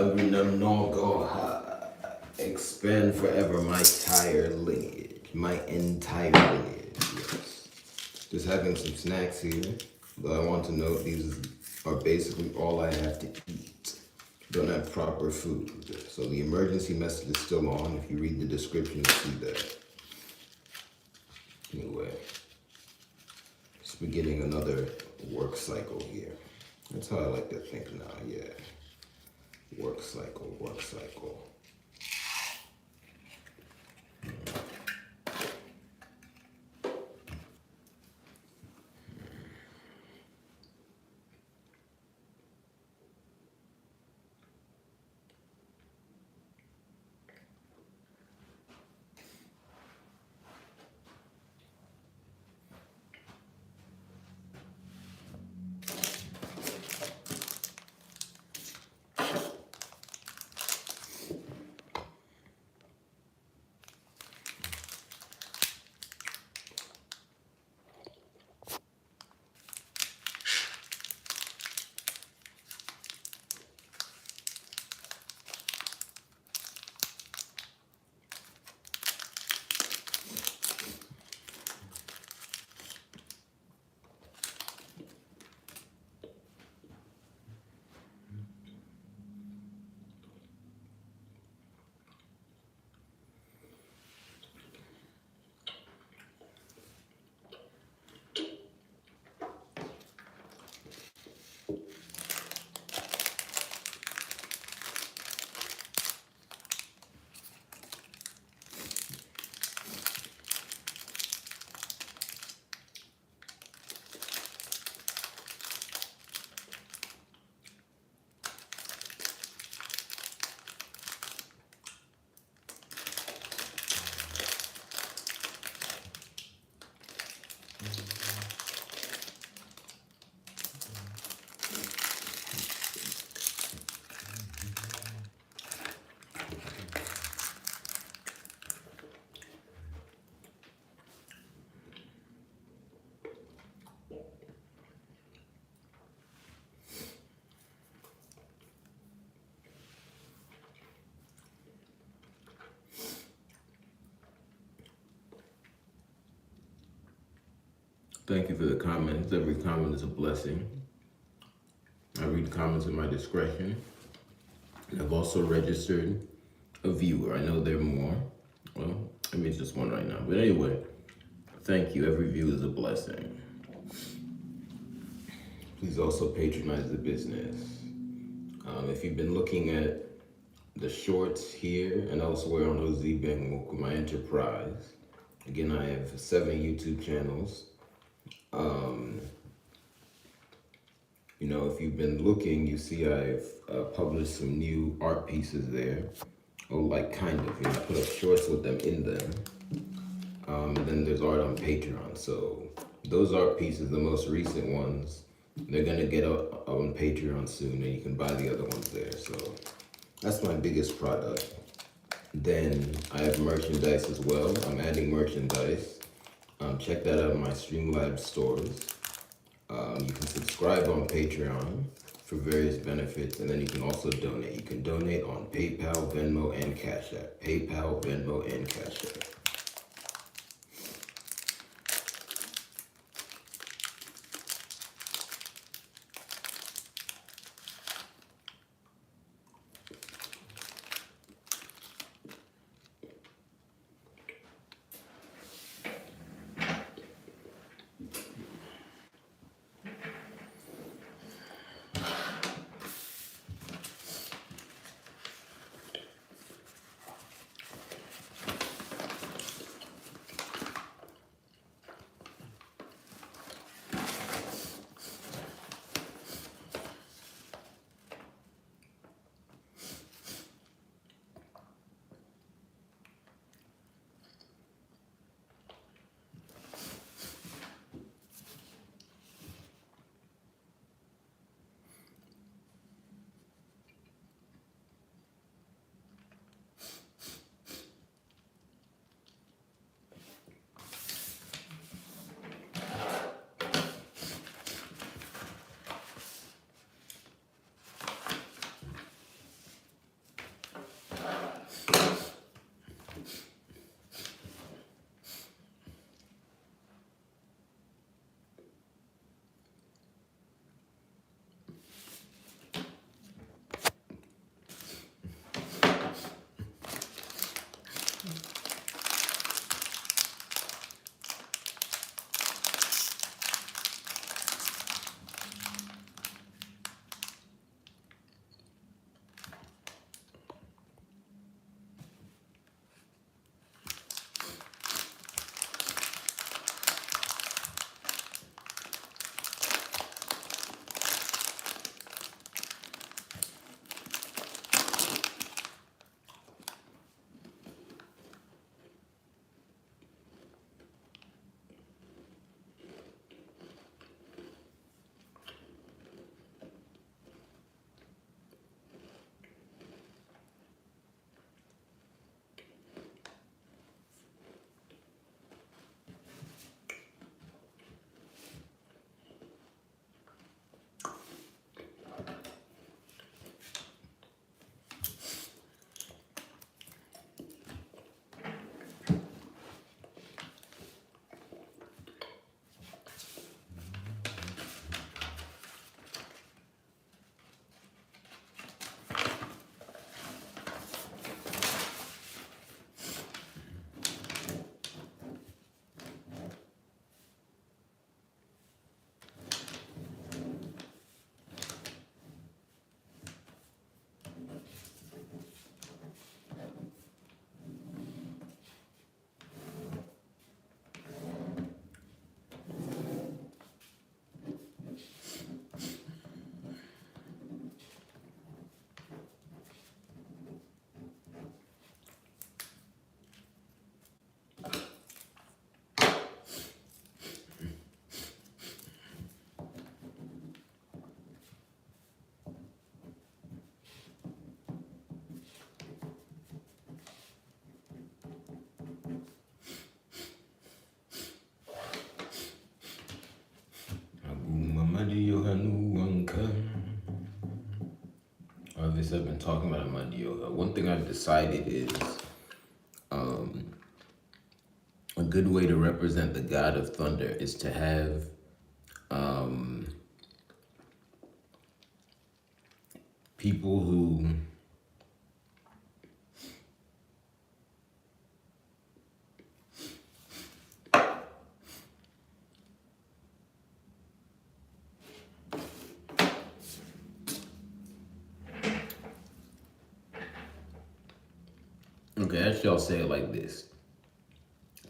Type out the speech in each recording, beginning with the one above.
no go expand forever my entire lineage. My entire lineage, yes. Just having some snacks here, but I want to note these are basically all I have to eat. Don't have proper food. So the emergency message is still on. If you read the description, you'll see that. Anyway, just beginning another work cycle here. That's how I like to think now, yeah. Work cycle, work cycle. Thank you for the comments. Every comment is a blessing. I read comments at my discretion. And I've also registered a viewer. I know there are more. Well, I mean, it's just one right now. But anyway, thank you. Every view is a blessing. Please also patronize the business. If you've been looking at the shorts here and elsewhere on OziIbenwuku, my enterprise, again, I have 7 YouTube channels. You know, if you've been looking, you see I've published some new art pieces there. Oh, like kind of, you know, I put up shorts with them in them. And then there's art on Patreon. So those art pieces, the most recent ones, they're gonna get up on Patreon soon, and you can buy the other ones there. So that's my biggest product. Then I have merchandise as well. I'm adding merchandise. Check that out in my Streamlabs stores. You can subscribe on Patreon for various benefits, and then you can also donate. You can donate on PayPal, Venmo, and Cash App. PayPal, Venmo, and Cash App. Obviously, I've been talking about Amadioha. One thing I've decided is a good way to represent the god of thunder is to have people who okay, actually I'll say it like this.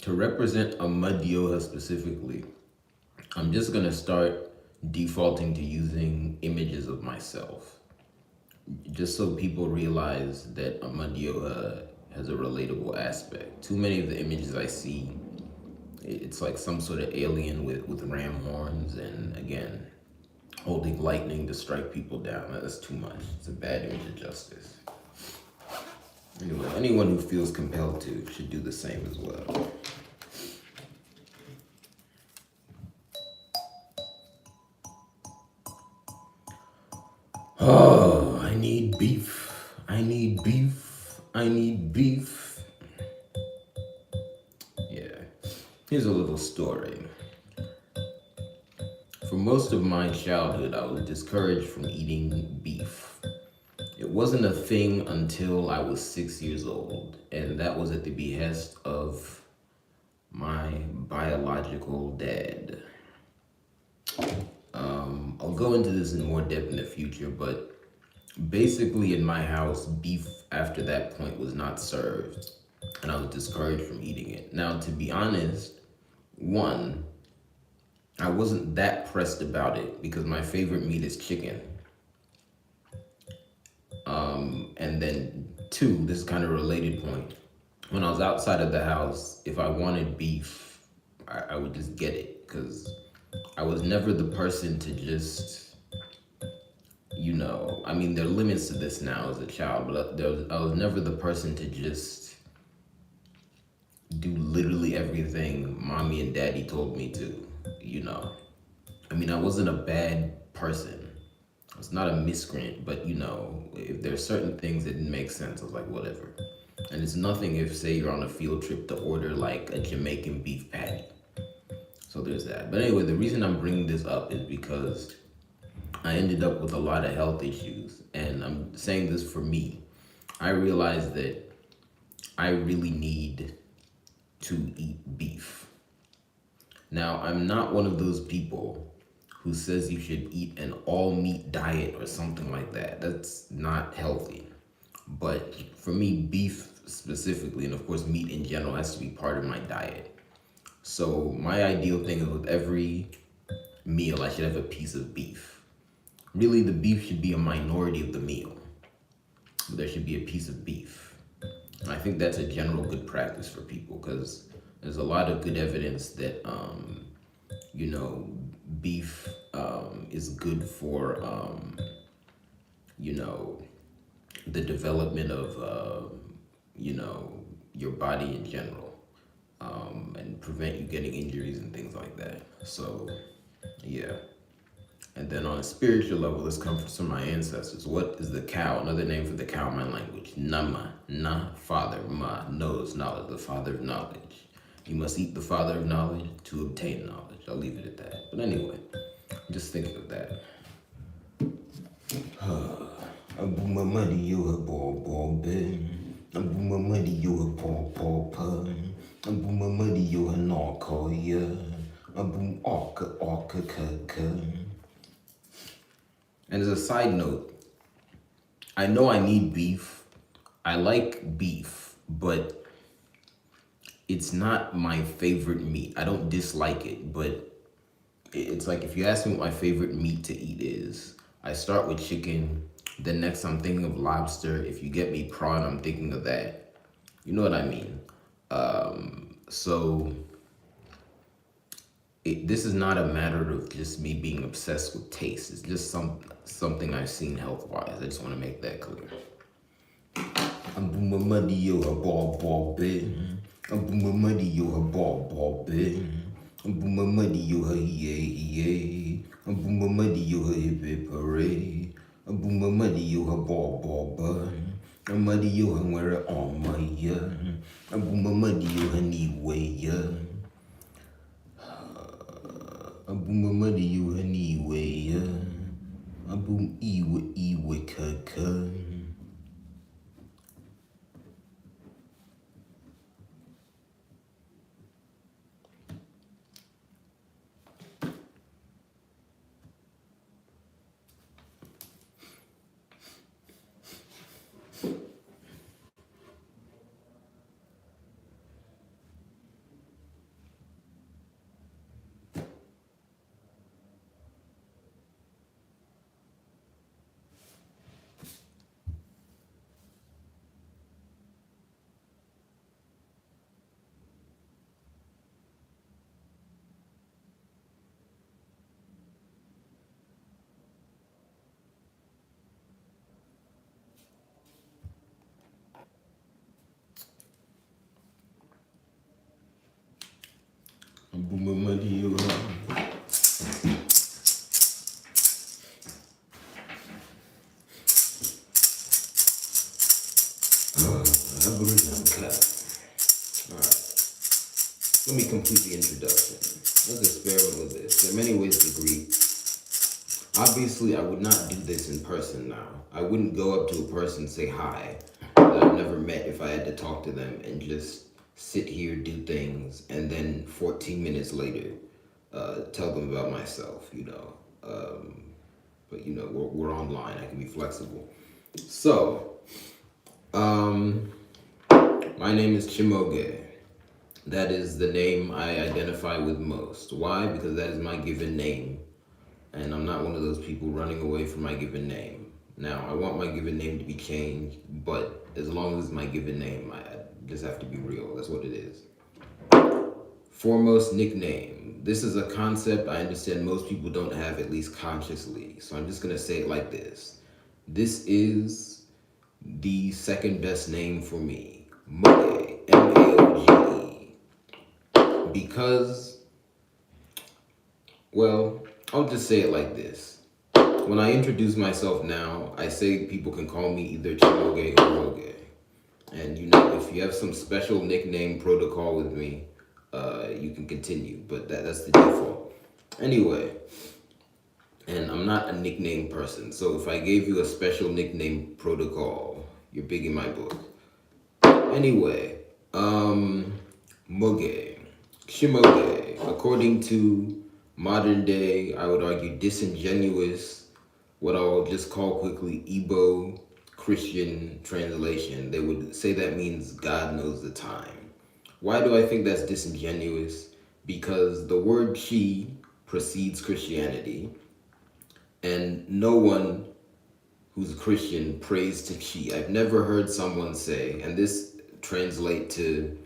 To represent Amadioha specifically, I'm just gonna start defaulting to using images of myself, just so people realize that Amadioha has a relatable aspect. Too many of the images I see, it's like some sort of alien with ram horns and, again, holding lightning to strike people down. That's too much. It's a bad image of justice. Anyway, anyone who feels compelled to should do the same as well. Oh, I need beef. I need beef. I need beef. Yeah. Here's a little story. For most of my childhood, I was discouraged from eating beef. It wasn't a thing until I was 6 years old, and that was at the behest of my biological dad. I'll go into this in more depth in the future, but basically in my house, beef after that point was not served, and I was discouraged from eating it. Now, to be honest, one, I wasn't that pressed about it because my favorite meat is chicken. And then two, this is kind of a related point. When I was outside of the house, if I wanted beef, I would just get it because I was never the person to just, I mean, there are limits to this now as a child, but I was never the person to just do literally everything mommy and daddy told me to, I mean, I wasn't a bad person. I was not a miscreant, but if there's certain things that didn't make sense, I was like, whatever. And it's nothing if, say, you're on a field trip to order like a Jamaican beef patty. So there's that. But anyway, the reason I'm bringing this up is because I ended up with a lot of health issues. And I'm saying this for me. I realized that I really need to eat beef. Now, I'm not one of those people who says you should eat an all-meat diet or something like that. That's not healthy. But for me, beef specifically, and of course meat in general, has to be part of my diet. So my ideal thing is with every meal, I should have a piece of beef. Really, the beef should be a minority of the meal, but there should be a piece of beef. And I think that's a general good practice for people because there's a lot of good evidence that, beef is good for, the development of, your body in general, and prevent you getting injuries and things like that. So, yeah. And then on a spiritual level, this comes from my ancestors. What is the cow? Another name for the cow in my language. Nama, na, father, ma, knows knowledge, the father of knowledge. You must eat the father of knowledge to obtain knowledge. I'll leave it at that. But anyway, just thinking of that. And as a side note, I know I need beef. I like beef, but it's not my favorite meat. I don't dislike it, but it's like if you ask me what my favorite meat to eat is, I start with chicken. Then next I'm thinking of lobster. If you get me prawn, I'm thinking of that. You know what I mean? So this is not a matter of just me being obsessed with taste. It's just something I've seen health-wise. I just want to make that clear. A boomer muddy you her hip parade. A boomer muddy you her ball bun. A muddy you her wear it on my yeah. A boomer muddy you her knee way yeah. A boomer muddy you her knee way yeah. A boom ewe kaka. A boomer muddy you her. Let me complete the introduction. Let's experiment with this. There are many ways to greet. Obviously, I would not do this in person now. I wouldn't go up to a person and say hi that I've never met if I had to talk to them and just sit here, do things, and then 14 minutes later, tell them about myself, you know. But, you know, we're online. I can be flexible. So, my name is CHIMAOGE. That is the name I identify with most. Why? Because that is my given name. And I'm not one of those people running away from my given name. Now, I want my given name to be changed, but as long as it's my given name, I just have to be real. That's what it is. Foremost nickname. This is a concept I understand most people don't have, at least consciously. So I'm just going to say it like this. This is the second best name for me. Moge. M-A-O-G-E. Because, well, I'll just say it like this. When I introduce myself now, I say people can call me either CHIMAOGE or Moge. And you know, if you have some special nickname protocol with me, you can continue, but that's the default. Anyway, and I'm not a nickname person, so if I gave you a special nickname protocol, you're big in my book. Anyway, Moge. CHIMAOGE, according to modern day, I would argue disingenuous, what I'll just call quickly Igbo Christian translation, they would say that means God knows the time. Why do I think that's disingenuous? Because the word chi precedes Christianity, and no one who's a Christian prays to chi. I've never heard someone say, and this translates to,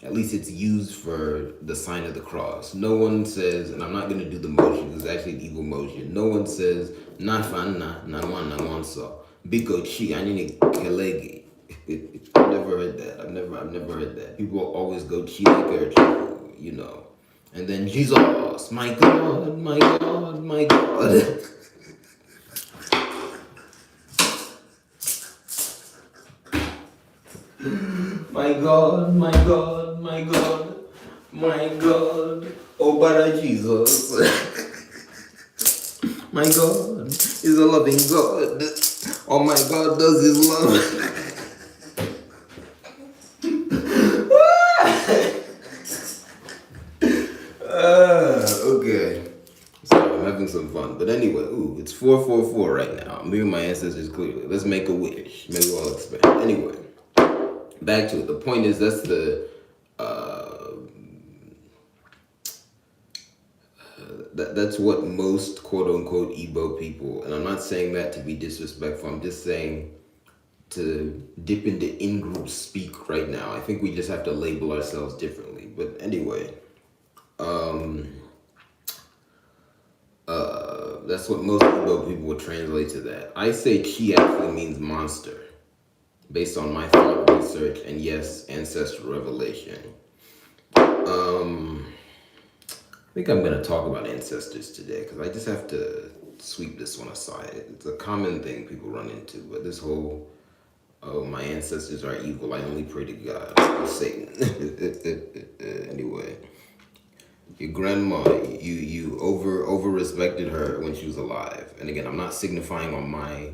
at least it's used for the sign of the cross. No one says, and I'm not going to do the motion, because it's actually an evil motion. No one says, na fan na wan so. Biko chi, I need a kelegi. I've never heard that. I've never heard that. People always go chi like, you know. And then Jesus, my God, my God, my God. My God, my God, my God, my God, oh bara Jesus. My God is a loving God. Oh my God does his love. Okay. So I'm having some fun. But anyway, ooh, it's 444 right now. I'm hearing my ancestors clearly. Let's make a wish. Maybe we'll expand. Anyway. Back to it. The point is that's the that's what most quote unquote Igbo people, and I'm not saying that to be disrespectful, I'm just saying to dip into in-group speak right now. I think we just have to label ourselves differently. But anyway, that's what most Igbo people would translate to that. I say chi actually means monster, based on my thought research and yes, ancestral revelation. think I'm going to talk about ancestors today because I just have to sweep this one aside. It's a common thing people run into, but this whole, oh, my ancestors are evil, I only pray to God, Satan. Anyway, your grandma, you over respected her when she was alive. And again, I'm not signifying on my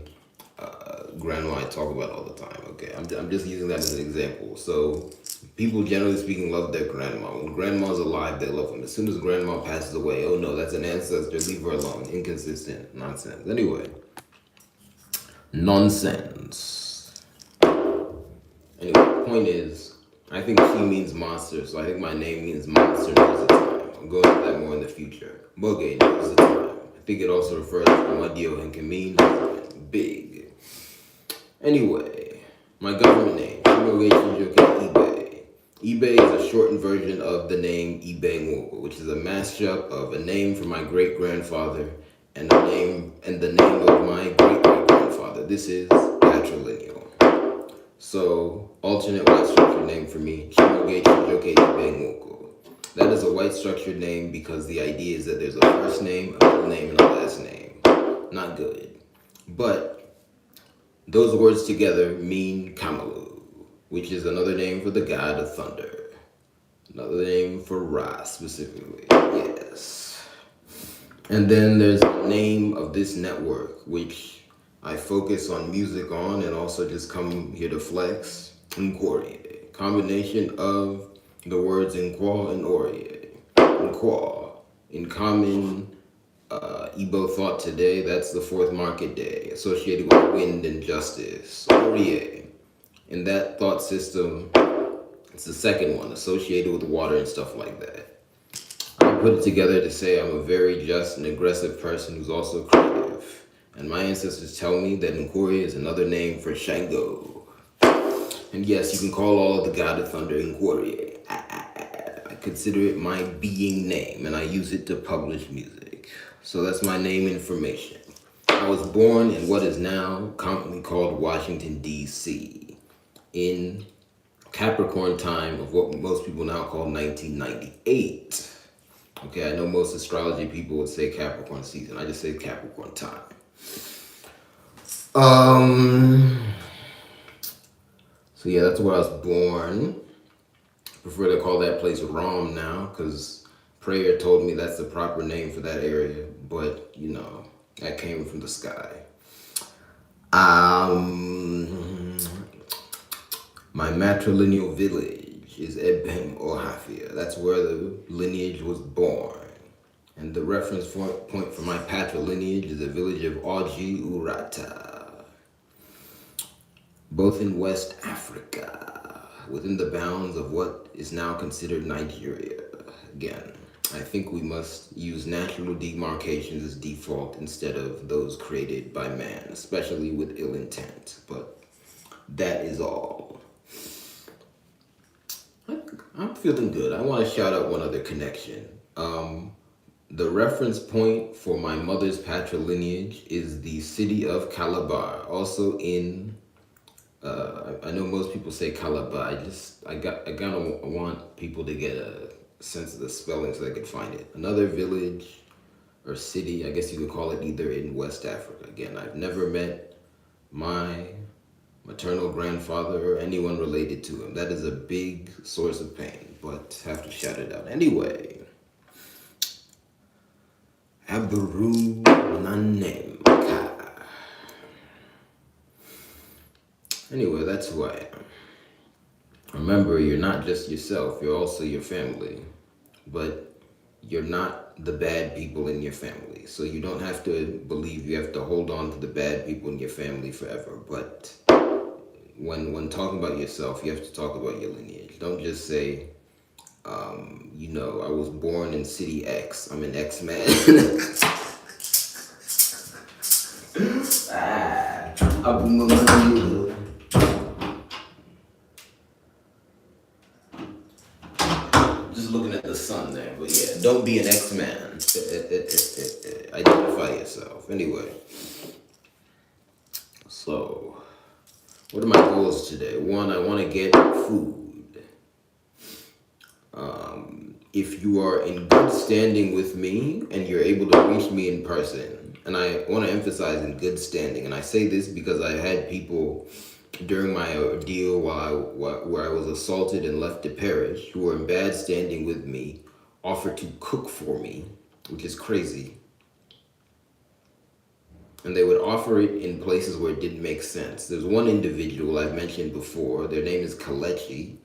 grandma I talk about all the time. Okay, I'm just using that as an example. So people generally speaking love their grandma. When grandma's alive, they love them. As soon as grandma passes away, oh no, that's an ancestor. Leave her alone. Inconsistent nonsense. Anyway, nonsense. Anyway, point is, I think she means monster, so I think my name means monster most of the time. I'll go into that more in the future. Boge most of the time. I think it also refers to Madio and can mean big. Anyway, my government name, Chijioke eBay. eBay is a shortened version of the name Ibenwuku, which is a mashup of a name for my great-grandfather and the name of my great-great-grandfather. This is patrilineal. So, alternate white structured name for me, Chijioke Ibenwuku. That is a white structured name because the idea is that there's a first name, a middle name, and a last name. Not good. But those words together mean Kamalu, which is another name for the god of thunder. Another name for Ra specifically. Yes. And then there's the name of this network, which I focus on music on and also just come here to flex. NkwoOrie. Combination of the words Nkwo and Orie. Nkwo. In common Igbo thought today, that's the fourth market day, associated with wind and justice. Orie. In that thought system, it's the second one, associated with water and stuff like that. I put it together to say I'm a very just and aggressive person who's also creative. And my ancestors tell me that NkwoOrie is another name for Shango. And yes, you can call all of the god of thunder NkwoOrie. I consider it my being name, and I use it to publish music. So that's my name information. I was born in what is now commonly called Washington, D.C. in Capricorn time of what most people now call 1998. Okay, I know most astrology people would say Capricorn season. I just say Capricorn time. So yeah, that's where I was born. Prefer to call that place ROM now, because prayer told me that's the proper name for that area, but you know, that came from the sky. My matrilineal village is Ebem Ohafia. That's where the lineage was born. And the reference point for my patrilineage is the village of Oji Urata, both in West Africa, within the bounds of what is now considered Nigeria. Again, I think we must use natural demarcations as default instead of those created by man, especially with ill intent. But that is all. I'm feeling good. I want to shout out one other connection. The reference point for my mother's patrilineage is the city of Calabar, also in I know most people say Calabar. I gotta want people to get a sense of the spelling so they could find it. Another village or city, I guess you could call it, either in West Africa. Again, I've never met my maternal grandfather or anyone related to him. That is a big source of pain, but have to shout it out. Anyway, Abaru Nanem. Anyway, that's who I am. Remember, you're not just yourself, you're also your family. But you're not the bad people in your family. So you don't have to believe you have to hold on to the bad people in your family forever. But when talking about yourself, you have to talk about your lineage. Don't just say, you know, I was born in city X. I'm an X-Man. Just looking at the sun there, but yeah, don't be an X-Man. Identify yourself. Anyway, so what are my goals today? One, I want to get food. if you are in good standing with me and you're able to reach me in person, and I want to emphasize in good standing, and I say this because I had people during my ordeal where I was assaulted and left to perish, who were in bad standing with me, offer to cook for me, which is crazy. And they would offer it in places where it didn't make sense. There's one individual I've mentioned before. Their name is Kalechi.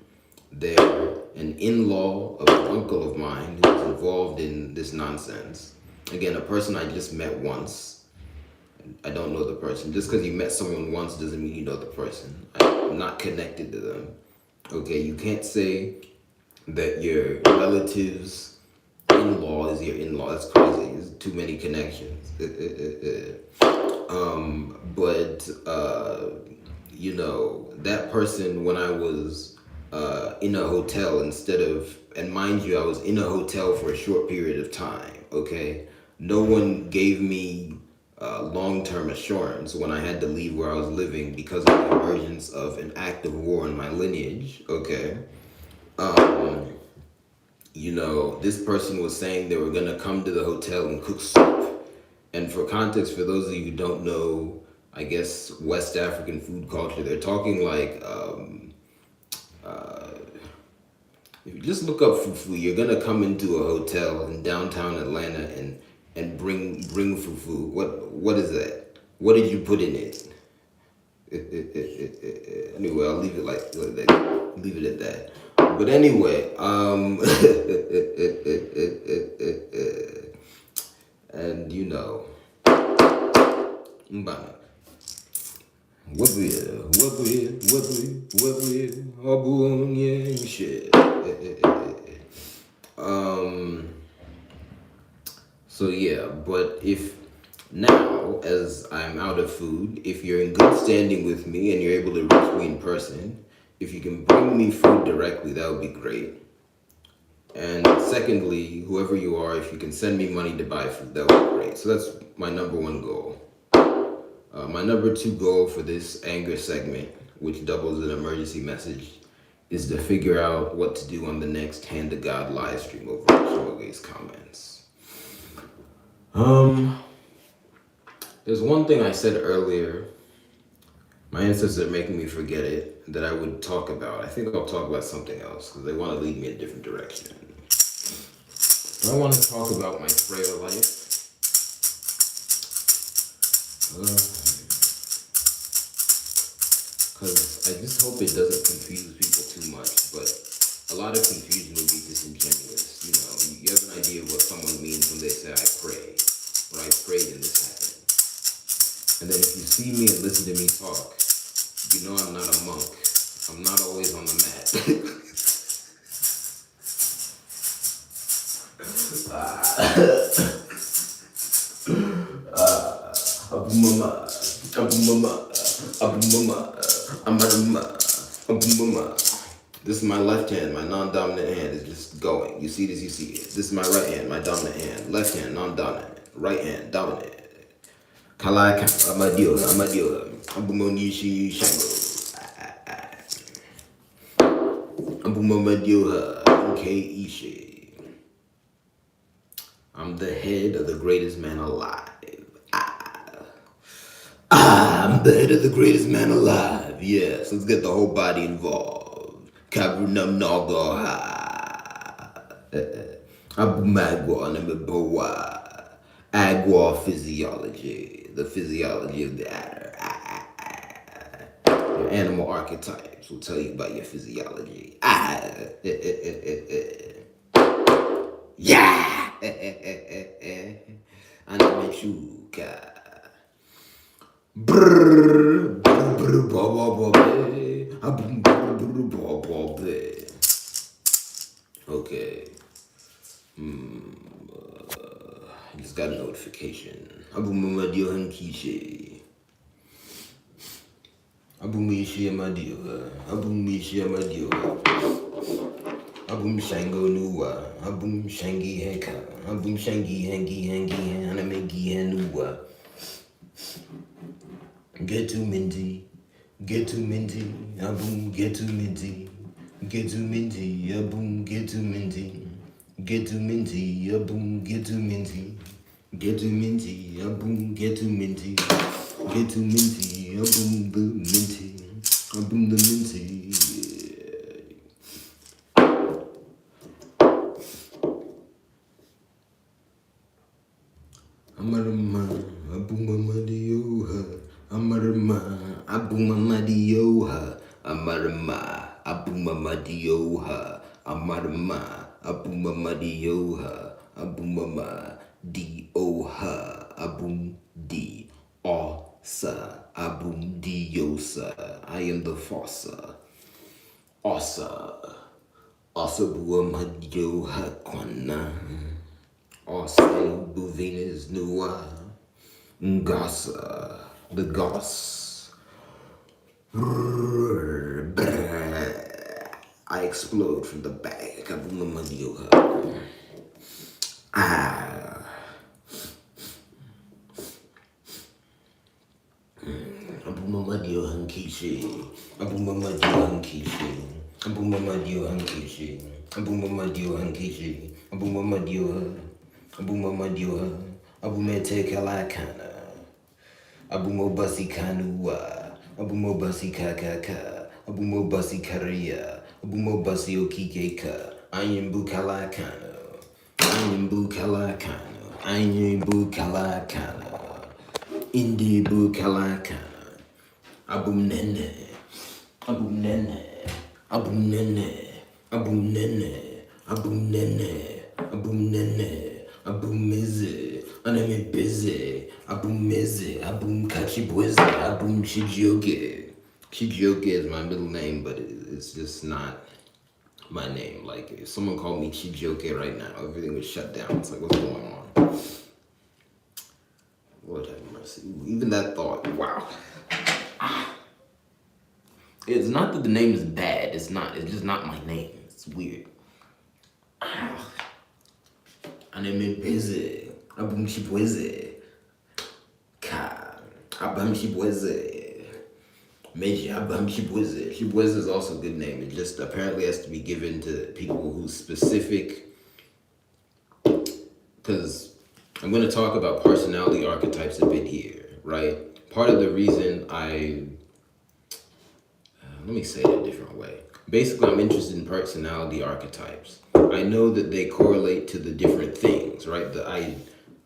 They're an in-law of an uncle of mine who's involved in this nonsense. Again, a person I just met once. I don't know the person. Just because you met someone once doesn't mean you know the person. I'm not connected to them. Okay, you can't say that your relative's in-law is your in-law. That's crazy. There's too many connections. But you know, that person, when I was in a hotel, and mind you, I was in a hotel for a short period of time, okay? No one gave me long-term assurance when I had to leave where I was living because of the emergence of an act of war in my lineage, okay? You know, this person was saying they were gonna come to the hotel and cook soup. And for context, for those of you who don't know, I guess, West African food culture, they're talking like, if you just look up fufu, you're gonna come into a hotel in downtown Atlanta and bring fufu. What is that? What did you put in it? Anyway, I'll leave it like that. Leave it at that. But anyway, and you know, mbana. Shit. So yeah, but if now, as I'm out of food, if you're in good standing with me and you're able to reach me in person, if you can bring me food directly, that would be great. And secondly, whoever you are, if you can send me money to buy food, that would be great. So that's my number one goal. My number two goal for this anger segment, which doubles an emergency message, is to figure out what to do on the next Hand to God live stream over at CHIMAOGE's comments. There's one thing I said earlier. My ancestors are making me forget it, that I would talk about. I think I'll talk about something else because they want to lead me in a different direction. I want to talk about my prayer life. Because I just hope it doesn't confuse people too much, but a lot of confusion would be disingenuous. You know, you have an idea of what someone means when they say, I pray, or I prayed and this happened. And then if you see me and listen to me talk, you know I'm not a monk. I'm not always on the mat. This is my left hand, my non-dominant hand is just going. You see this, you see it. This is my right hand, my dominant hand. Left hand, non-dominant. Right hand, dominant. Kalaka, Amadiola. Abumonishi Shango. Abumamadioha, Nke. I'm the head of the greatest man alive. I'm the head of the greatest man alive. Yes, let's get the whole body involved. Kabunam Nogoha. Abumagwa Namaboa. Agua physiology. The physiology of the adder. Your animal archetypes will tell you about your physiology. Yeah. Anamechuka. Okay. I just got a notification. Abumamadio Hankishe. Abumishi Amadio. Abumishi Amadio. Abum Shango Nuwa. Abum Shangi Heka. Abum Shangi Hangi Hanamegi Hanua. Get to Minty. Get to Minty. Abum get to Minty. Get to Minty. Abum get to Minty. Get too minty, a boom, get too minty. Get too minty, a boom, get too minty. Get too minty, a boom, the minty. A boom, the minty. Amarama, a boom, a madioha. Amarama, a boom, a madioha. Amarama, a boom, a madioha. Amarama, a boom, a madioha. A boom, a madioha. A boom, di. Osa, a boom, diosa. I am the fossa. Osa. Osa, bua, madioha, kwana. Osa, Venus, Nua. Ngasa, the goss. I explode from the back. Ah. Abumamadio hankishi. Abumamadio hankishi. Abumamadio hankishi. Abumamadio hankishi. Abumamadio. Abumamadio. Abumete kalakana. Abumo basi kanua. Abumo basi kakaka. Abumo basi karia. Abumo basi okikeka. Ayimbu kalakana. Ayimbu kalakana. Ayimbu kalakana. Indi bu kalakana. Abum nene. Abum nene. Abum nene. Abum nene. Abum nene. Abum nene. Abum meze. Anime busy. Abum meze. Abum kachibweze. Abum Chijioke. Chijioke is my middle name, but it's just not my name. Like, if someone called me Chijioke right now, everything would shut down. It's like, what's going on? Lord have mercy. Even that thought, wow. It's not that the name is bad. It's not. It's just not my name. It's weird. Anime busy. Abum Chibweze. Ka. Abam Chibweze. Meji Abam Chibweze. Chibweze is also a good name. It just apparently has to be given to people who's specific. Because I'm going to talk about personality archetypes a bit here, right? Part of the reason let me say it a different way. Basically, I'm interested in personality archetypes. I know that they correlate to the different things, right? The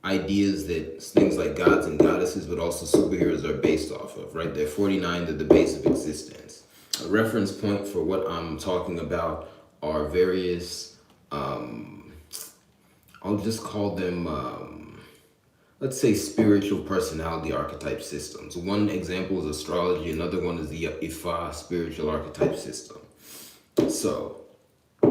ideas that things like gods and goddesses, but also superheroes are based off of, right? They're 49, they're the base of existence. A reference point for what I'm talking about are various, I'll just call them, let's say, spiritual personality archetype systems. One example is astrology, another one is the Ifa spiritual archetype system. So,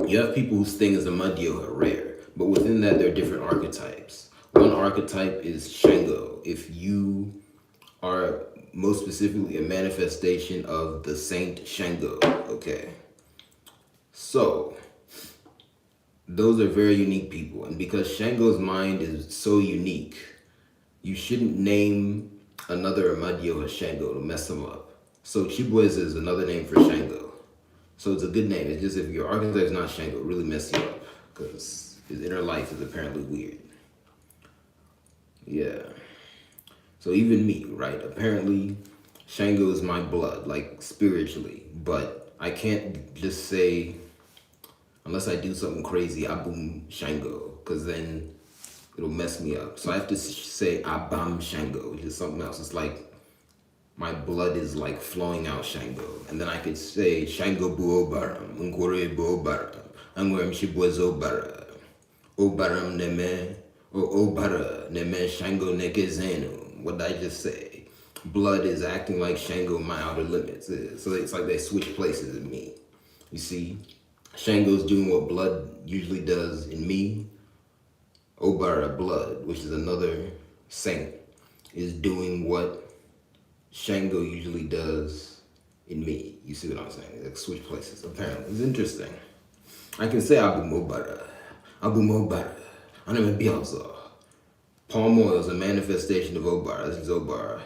you have people whose thing is a Madioha, rare, but within that there are different archetypes. One archetype is Shango. If you are most specifically a manifestation of the Saint Shango, okay? So, those are very unique people, and because Shango's mind is so unique, you shouldn't name another Amadioha Shango to mess him up. So Chibweze is another name for Shango. So it's a good name. It's just if your archetype is not Shango, it really mess you up because his inner life is apparently weird. Yeah. So even me, right? Apparently Shango is my blood, like spiritually, but I can't just say, unless I do something crazy, Abum Shango, because then it'll mess me up. So I have to say Abam Shango, which is something else. It's like my blood is like flowing out Shango. And then I could say Shango Buobaram, NkwoOrie Buobaram, Angwem Shibwezobara, Obaram Neme, or Obara Neme Shango Nekezenu. What did I just say? Blood is acting like Shango in my outer limits. So it's like they switch places in me. You see, Shango's doing what blood usually does in me. Obara, blood, which is another saint, is doing what Shango usually does in me. You see what I'm saying? Like switch places, apparently. It's interesting. I can say Abu Mobara, Anime Bielsa. Palm oil is a manifestation of Obara. This is Obara.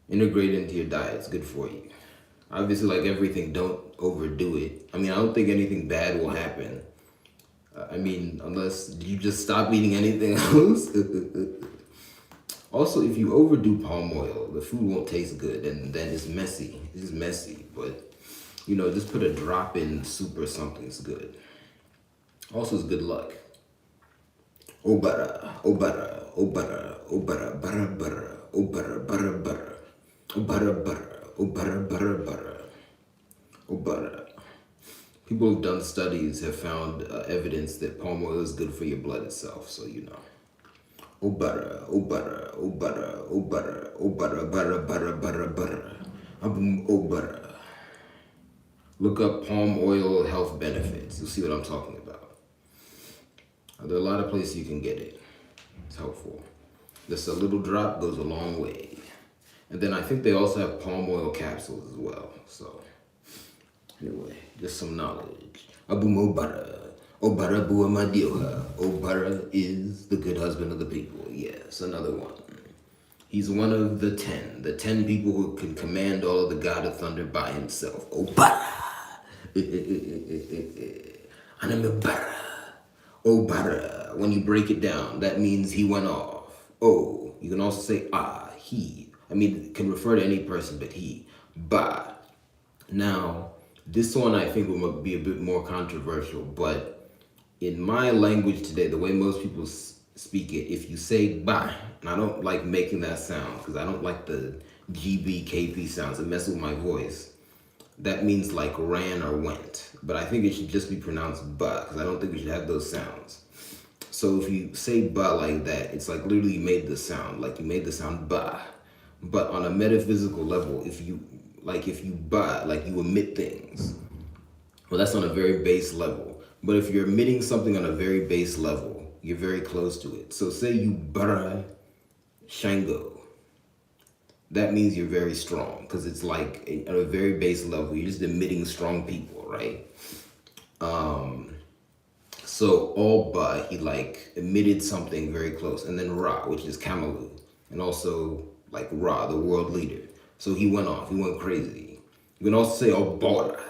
Integrate into your diet. It's good for you. Obviously, like everything, don't overdo it. I mean, I don't think anything bad will happen I mean, unless you just stop eating anything else. Also, if you overdo palm oil, the food won't taste good, and then it's messy. It's just messy. But just put a drop in soup or something. It's good. Also, it's good luck. Oh butter, oh butter, oh butter, oh butter, butter, butter, oh butter, butter, butter, oh butter, butter, oh butter, butter, butter, oh butter. People who've done studies have found evidence that palm oil is good for your blood itself, so Oh butter, oh butter, oh butter, oh butter, oh butter, butter, butter, butter, butter. Oh butter. Look up palm oil health benefits. You'll see what I'm talking about. There are a lot of places you can get it. It's helpful. Just a little drop goes a long way. And then I think they also have palm oil capsules as well. So anyway, just some knowledge. Oh butter. Oh butter, bua madioha. Oh butter is the good husband of the people. Yes, another one. He's one of the 10. The 10 people who can command all of the God of Thunder by himself. Oh butter. I'm a butter. Oh butter. When you break it down, that means he went off. Oh, you can also say he. I mean, it can refer to any person, but he. Ba. Now, this one I think will be a bit more controversial, but in my language today, the way most people speak it, if you say ba, and I don't like making that sound because I don't like the GBKP sounds, it messes with my voice. That means like ran or went, but I think it should just be pronounced ba because I don't think we should have those sounds. So if you say ba like that, it's like literally you made the sound, like you made the sound ba. But on a metaphysical level, if you ba, like you emit things, well, that's on a very base level. But if you're emitting something on a very base level, you're very close to it. So say you bara Shango. That means you're very strong because it's like at a very base level, you're just emitting strong people, right? So Alba, he like emitted something very close. And then Ra, which is Kamalu. And also like Ra, the world leader. So he went off, he went crazy. You can also say Obora.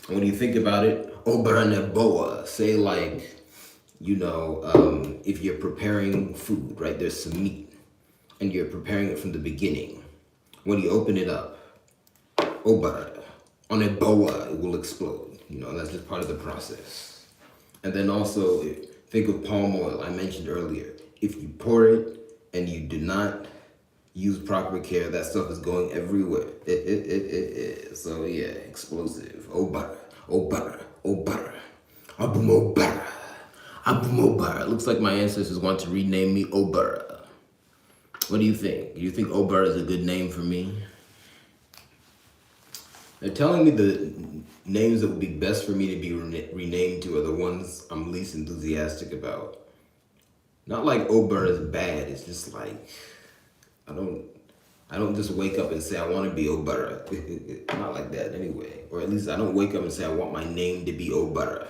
When you think about it, Oberaneboa, say like, if you're preparing food, right, there's some meat, and you're preparing it from the beginning. When you open it up, Obara, on a boa, it will explode. That's just part of the process. And then also, think of palm oil, I mentioned earlier. If you pour it and you do not use proper care, that stuff is going everywhere. So yeah, explosive. Oh butter, oh butter, oh butter. Abumo butter. Abumo butter. Looks like my ancestors want to rename me Obara. What do you think? Do you think Obara is a good name for me? They're telling me the names that would be best for me to be renamed to are the ones I'm least enthusiastic about. Not like Obara is bad, it's just like, I don't just wake up and say I want to be Obara. Not like that anyway. Or at least I don't wake up and say I want my name to be Obara.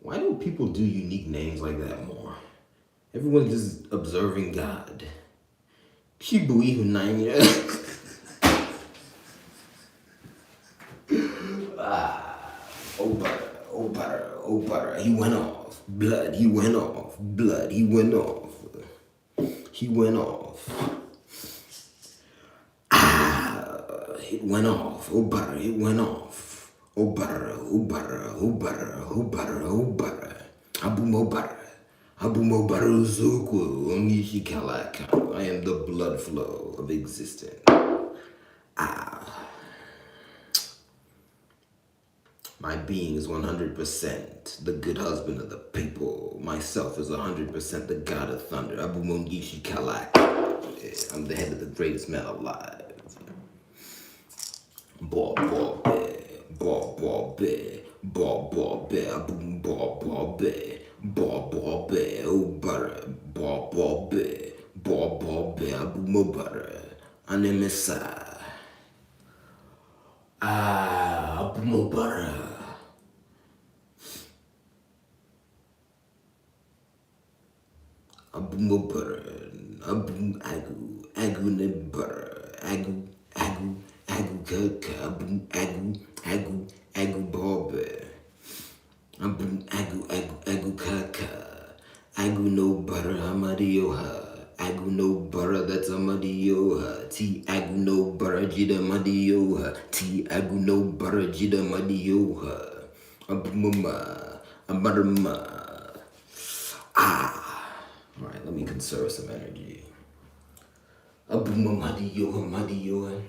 Why don't people do unique names like that more? Everyone's just observing God. Chibui Hunanya. Obara, Obara, Obara. He went off. Blood, he went off. Blood, he went off. He went off. It went off. Oh butter, it went off. Oh butter, oh butter, oh butter, oh butter, oh butter. Abumo butter. Abumo butter zuku. Ongishikalaka. I am the blood flow of existence. My being is 100% the good husband of the people. Myself is 100% the god of thunder. Abumongishikalaka. I'm the head of the greatest man alive. Ball, ball, bear, ball, ball, bear, ball, ball, bear, boom, ball, bear, ball, bear, oh butter, ball, bear, bear, boom, butter, anemisa, boom, butter, boom, butter, boom, agu ne butter, agu, kaka, boom, agu, ball bear. Agu kaka. Agu no butter amadioha. Agu no butter that's amadioha. T agu no butter jida madioha. T agu no butter jida madioha. Abumama. Amarama. Alright, let me conserve some energy. Abumama madioha.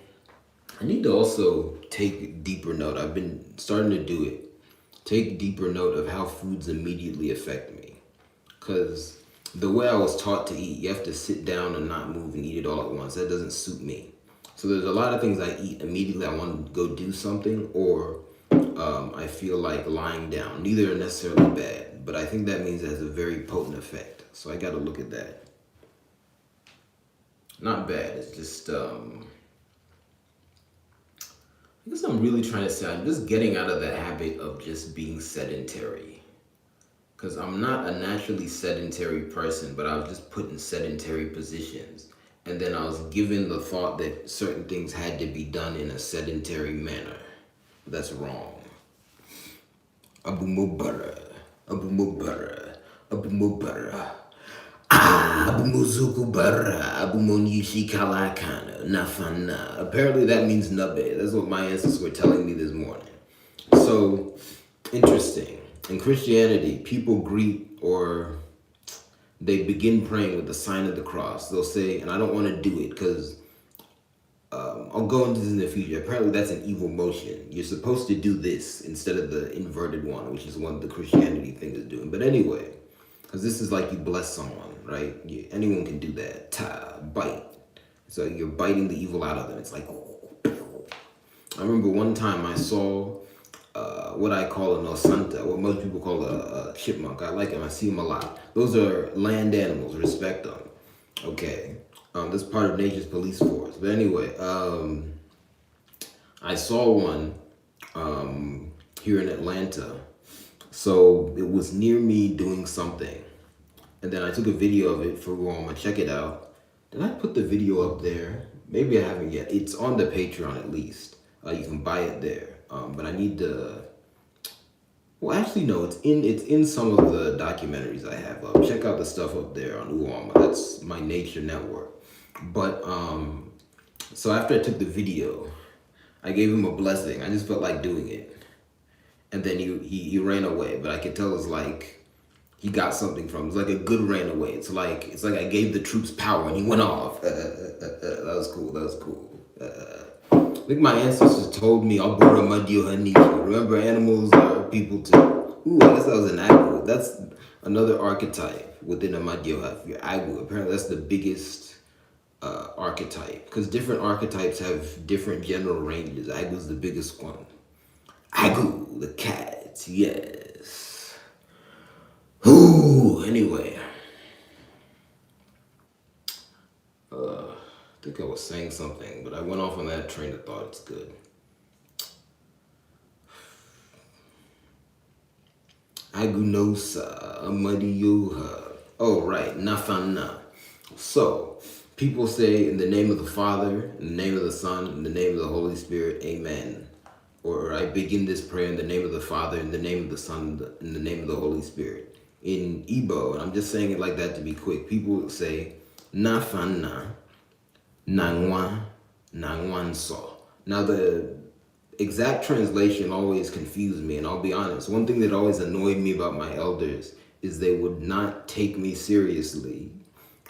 I need to also take deeper note. I've been starting to do it. Take deeper note of how foods immediately affect me. Because the way I was taught to eat, you have to sit down and not move and eat it all at once. That doesn't suit me. So there's a lot of things I eat immediately. I want to go do something, or I feel like lying down. Neither are necessarily bad, but I think that means it has a very potent effect. So I got to look at that. Not bad. It's just I guess I'm really trying to say I'm just getting out of the habit of just being sedentary. Because I'm not a naturally sedentary person, but I was just put in sedentary positions. And then I was given the thought that certain things had to be done in a sedentary manner. That's wrong. Abu Mubara, Abu Mubara, Abu Mubara. Abu Muzuku Bara, Abu Monishi Kalakana, Nafana. Apparently that means Nabe. That's what my ancestors were telling me this morning. So, interesting. In Christianity, people greet or they begin praying with the sign of the cross. They'll say, and I don't want to do it because I'll go into this in the future. Apparently that's an evil motion. You're supposed to do this instead of the inverted one, which is what the Christianity thing is doing. But anyway, because this is like you bless someone, right? Anyone can do that. Bite. So you're biting the evil out of them. It's like, I remember one time I saw what I call an osanta, what most people call a chipmunk. I like them. I see them a lot. Those are land animals. Respect them. Okay. That's part of nature's police force. But anyway, I saw one here in Atlanta. So it was near me doing something. And then I took a video of it for Roma. Check it out. Did I put the video up there? Maybe I haven't yet. It's on the Patreon at least. You can buy it there. But I need to. Well, actually, no. It's in some of the documentaries I have up. Check out the stuff up there on Uwama. That's my nature network. But so after I took the video, I gave him a blessing. I just felt like doing it, and then he ran away. But I could tell it's like he got something from it. It's like a good ran away. It's like I gave the troops power and he went off. That was cool. That was cool. I think my ancestors told me Albura Madio Hanishi. Remember, animals are people too. Ooh, I guess that was an agu. That's another archetype within a Madioha. If you're agu, apparently that's the biggest archetype. Because different archetypes have different general ranges. Agu's the biggest one. Agu, the cat, yes. Ooh, anyway. I think I was saying something, but I went off on that train of thought. It's good. Agunosa, Amadiyuha. Oh, right, Nafana. So, people say in the name of the Father, in the name of the Son, in the name of the Holy Spirit, amen. Or I begin this prayer in the name of the Father, in the name of the Son, in the name of the Holy Spirit. In Igbo, and I'm just saying it like that to be quick, people say, Nafana. Nangwa, Nangwanso. Now the exact translation always confused me, and I'll be honest. One thing that always annoyed me about my elders is they would not take me seriously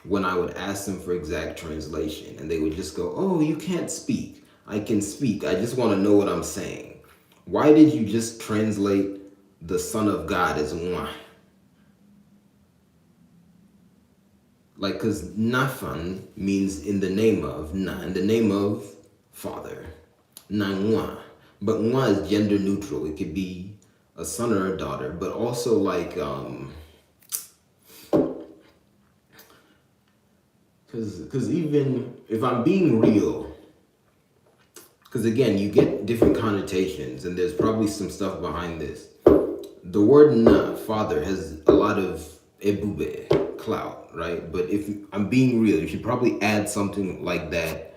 when I would ask them for exact translation, and they would just go, "Oh, you can't speak. I can speak. I just want to know what I'm saying. Why did you just translate the Son of God as Nwa?" Like, because Nafan means in the name of, Na, in the name of Father. Nangwa. But Nwa is gender neutral. It could be a son or a daughter, but also like, because even if I'm being real, because again, you get different connotations, and there's probably some stuff behind this. The word Na, Father, has a lot of ebube, clout, right? But if I'm being real, you should probably add something like that.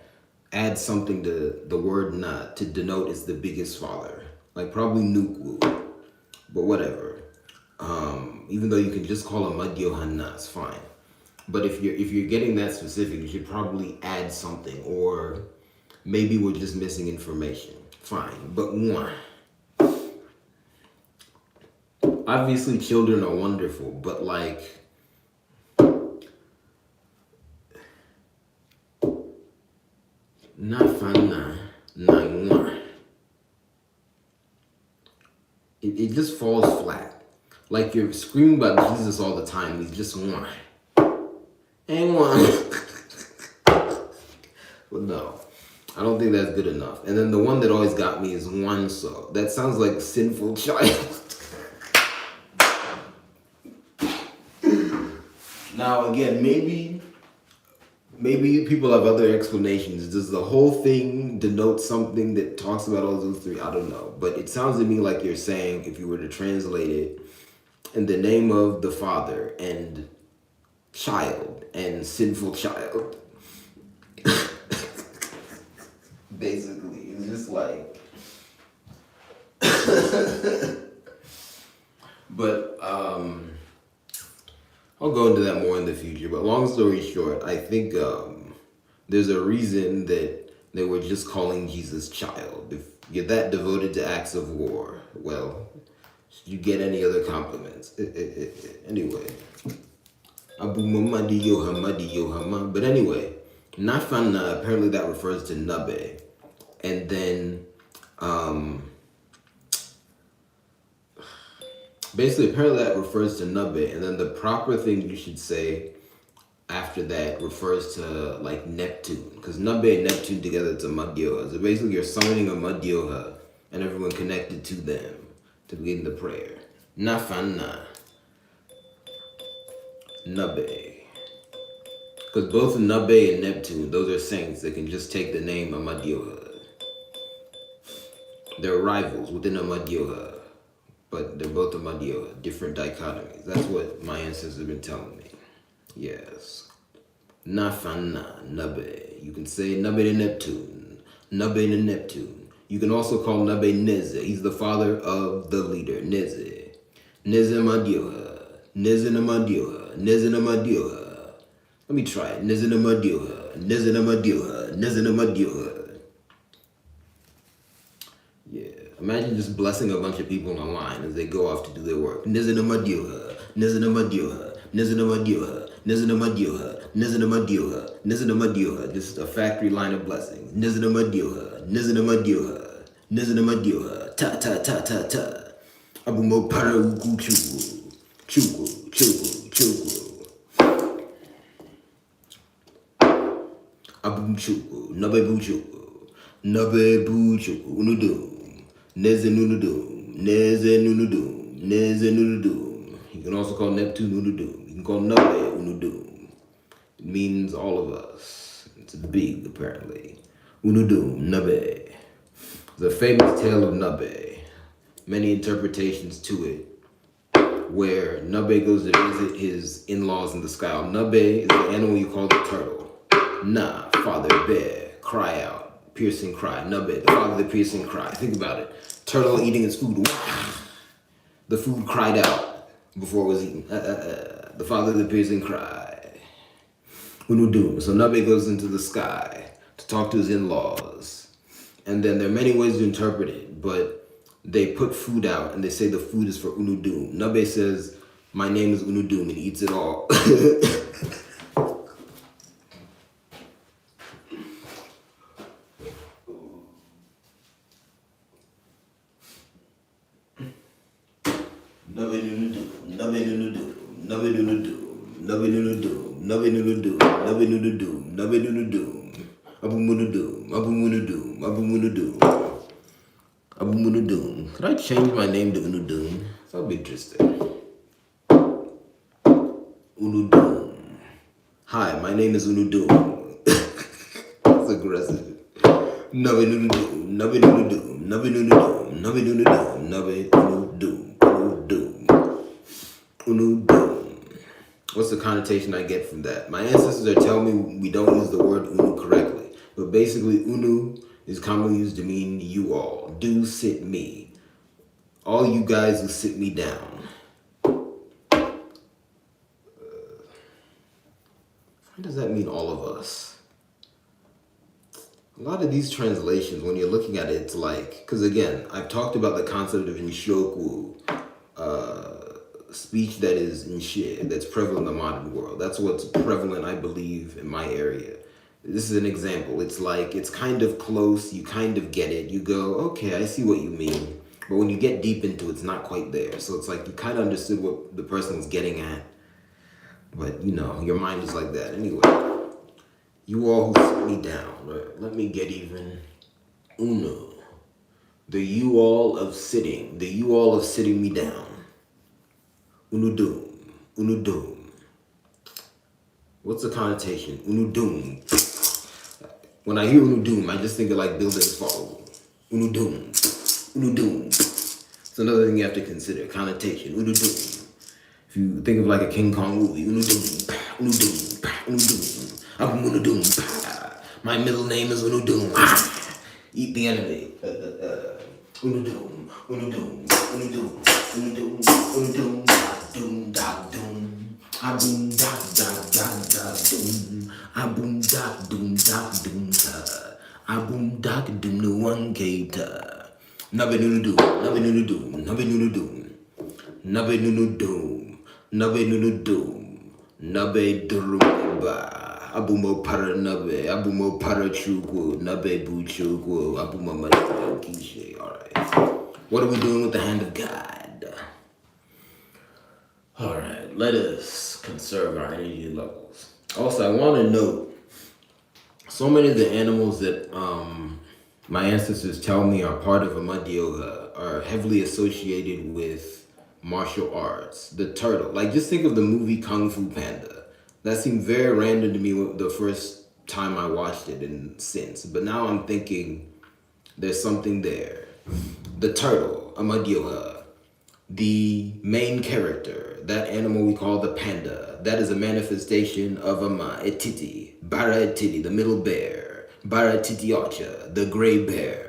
Add something to the word Na to denote it's the biggest father. Like probably Nukwu, but whatever. Even though you can just call a madiohana, it's fine. But if you're getting that specific, you should probably add something, or maybe we're just missing information. Fine, but one. Obviously, children are wonderful, but like, nafana na one. It just falls flat. Like you're screaming about Jesus all the time. He's just one. And one. But no, I don't think that's good enough. And then the one that always got me is one so. That sounds like sinful child. Now again, maybe people have other explanations. Does the whole thing denote something that talks about all those three? I don't know. But it sounds to me like you're saying, if you were to translate it, in the name of the Father and child and sinful child. Basically, it's just like. But I'll go into that more in the future. But long story short, I think there's a reason that they were just calling Jesus child. If you're that devoted to acts of war, well, should you get any other compliments? Anyway. But anyway, Nafana, apparently that refers to Nabe. And then, basically, apparently that refers to Nabe. And then the proper thing you should say after that refers to like Neptune. Because Nabe and Neptune together, it's a Madioha. So basically, you're summoning a Madioha and everyone connected to them to begin the prayer. Nafana. Nabe. Because both Nabe and Neptune, those are saints that can just take the name Amadioha. They're rivals within Amadioha, but they're both Amadioha, different dichotomies. That's what my ancestors have been telling me. Yes. Nafana, Nabe. You can say Nabe to Neptune, Nabe to Neptune. You can also call Nabe Neze. He's the father of the leader, Neze. Neze Amadioha, Neze Amadioha, Neze Amadioha. Let me try it. Neze Amadioha, Neze Amadioha, Neze Amadioha. Yeah. Imagine just blessing a bunch of people online as they go off to do their work. Neze Amadioha, Neze Amadioha, Neze Amadioha, Neze Amadioha, Neze Amadioha, Neze Amadioha. Just a factory line of blessings. Neze Amadioha, Neze Amadioha, Neze Amadioha, ta ta ta ta ta. Abumo para uku chugu, chugu, chugu, chugu. Abum chugu, nabe bu chugu, nabe bu chugu, unudum, neze nunudum, neze nunudum, neze nunudum. You can also call Neptune unudum. You can call Nabe unudum. It means all of us. It's big, apparently. Unudum, Nabe. The famous tale of Nabe. Many interpretations to it, where Nabe goes to visit his in-laws in the sky. Nabe is the animal you call the turtle. Na, father bear, cry out, piercing cry. Nabe, the father of the piercing cry. Think about it. Turtle eating its food. The food cried out before it was eaten. The father of the piercing cry. Unudum. So Nabe goes into the sky to talk to his in-laws. And then there are many ways to interpret it, but they put food out and they say the food is for Unudum. Nabe says, my name is Unudum, and eats it all. Nabe Unudum, Nabe Unudum, Nabe Unudum, Nabe Unudum, Nabe Unudum, Nabe Unudum, Nabe Unudum, Abumunudum, Abumunudum, Abumunudum. Abumunudum. Could I change my name to Unudum? That would be interesting. Unudum. Hi, my name is Unudum. That's aggressive. Nabe Unudum, Nabe Unudum, Nabe Unudum, Nabe Unudum, Nabe Unudum, Unudum, Unudum. What's the connotation I get from that? My ancestors are telling me we don't use the word Unu correctly, but basically Unu is commonly used to mean you all. Do sit me. All you guys who sit me down. What does that mean, all of us? A lot of these translations, when you're looking at it, it's like, because again, I've talked about the concept of Nshoku, speech that is Nshe, that's prevalent in the modern world. That's what's prevalent, I believe, in my area. This is an example. It's like, it's kind of close, you kind of get it, you go, okay, I see what you mean. But when you get deep into it, it's not quite there. So it's like you kind of understood what the person was getting at. But, you know, your mind is like that. Anyway, you all who sit me down, right? Let me get even. Uno. The you all of sitting. The you all of sitting me down. Unudum. Unudum. What's the connotation? Unudum. When I hear Unudum, I just think of like buildings fall. Unudum. Unudum. It's another thing you have to consider. Connotation. Unudum. If you think of like a King Kong movie, Unudum, Unudum, Unudum, I'm Unudum. My middle name is Unudum. Eat the enemy. Unudum, Unudum, Unudum, Unudum, Unudum, Doom, da, doom. Aboom, da, da, da, da, doom. Aboom, da, doom, da, doom, ta. Aboom, da, doom, no one cater. Nubby Nudum, Nubby Nudum, Nubby Nudum, Nubby Nudum. Nabe nunudum, nabe durumba, abumo para nabe, abumo para chukwu, nabe bu chukwu, abumo manikishe. Alright. What are we doing with the hand of God? Alright, let us conserve our energy levels. Also, I want to note, so many of the animals that my ancestors tell me are part of Amadioha are heavily associated with martial arts. The turtle, like just think of the movie Kung Fu Panda. That seemed very random to me the first time I watched it and since, but now I'm thinking there's something there. The turtle, Amadioha, the main character, that animal we call the panda, that is a manifestation of Ama Etiti, Bara Etiti, the middle bear, Bara Titiocha, the gray bear.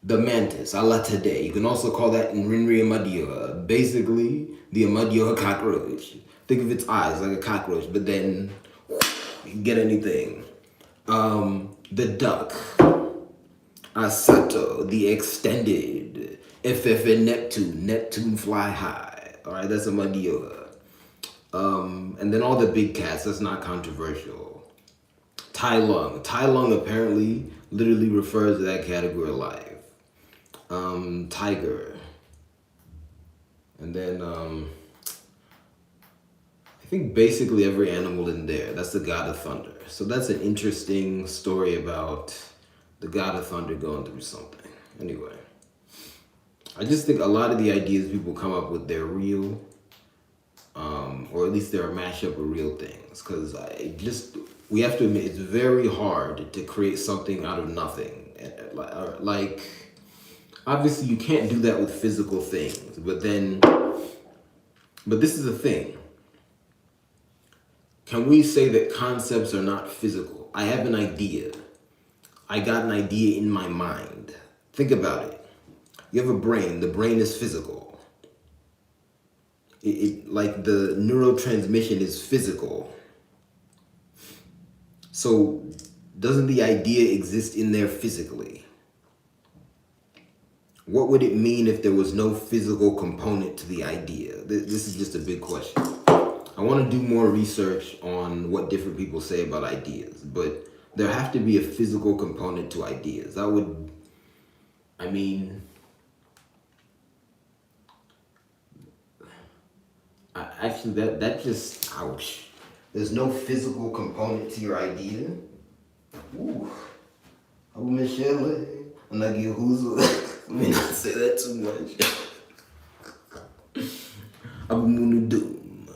The mantis, Alatade. You can also call that Nrinri Amadioha. Basically, the Amadioha cockroach. Think of its eyes like a cockroach, but then you can get anything. The duck, Asato, the extended. FF Neptune, Neptune fly high. All right, that's Amadioha. And then all the big cats, that's not controversial. Tai Lung. Tai Lung apparently literally refers to that category of life. Tiger. And then I think basically every animal in there. That's the god of thunder. So that's an interesting story about the god of thunder going through something. Anyway, I just think a lot of the ideas people come up with, they're real, or at least they're a mashup of real things. Because we have to admit, it's very hard to create something out of nothing. Like, obviously you can't do that with physical things, but this is the thing. Can we say that concepts are not physical? I have an idea. I got an idea in my mind. Think about it. You have a brain. The brain is physical. Like the neurotransmission is physical. So doesn't the idea exist in there physically? What would it mean if there was no physical component to the idea? This is just a big question. I want to do more research on what different people say about ideas, but there have to be a physical component to ideas. Actually, that just, ouch. There's no physical component to your idea. Ooh. I'm Michelle. I'm not getting who's. Let me not say that too much. I'm doom.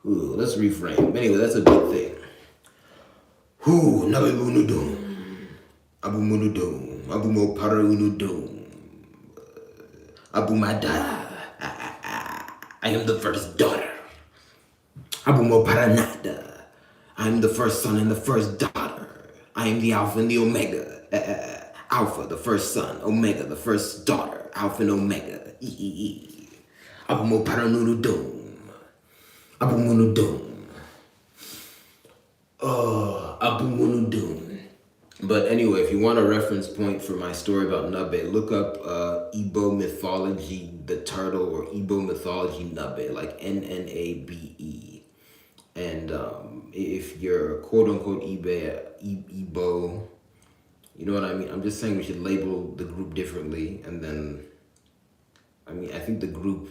Ooh, let's reframe. Anyway, that's a big thing. Ooh, nabe bunudum. Abu munudum. Abu mo para unudum. Abu mada. I am the first daughter. Abu mo paranada. I am the first son and the first daughter. I am the Alpha and the Omega. Alpha, the first son. Omega, the first daughter. Alpha and Omega. Abu mo paranudum. Abu munudum. Abumunudum. But anyway, if you want a reference point for my story about Nabe, look up Igbo mythology, the turtle, or Igbo mythology Nabe, like Nnabe. And if you're quote unquote Igbo, you know what I mean? I'm just saying we should label the group differently. And then, I mean, I think the group,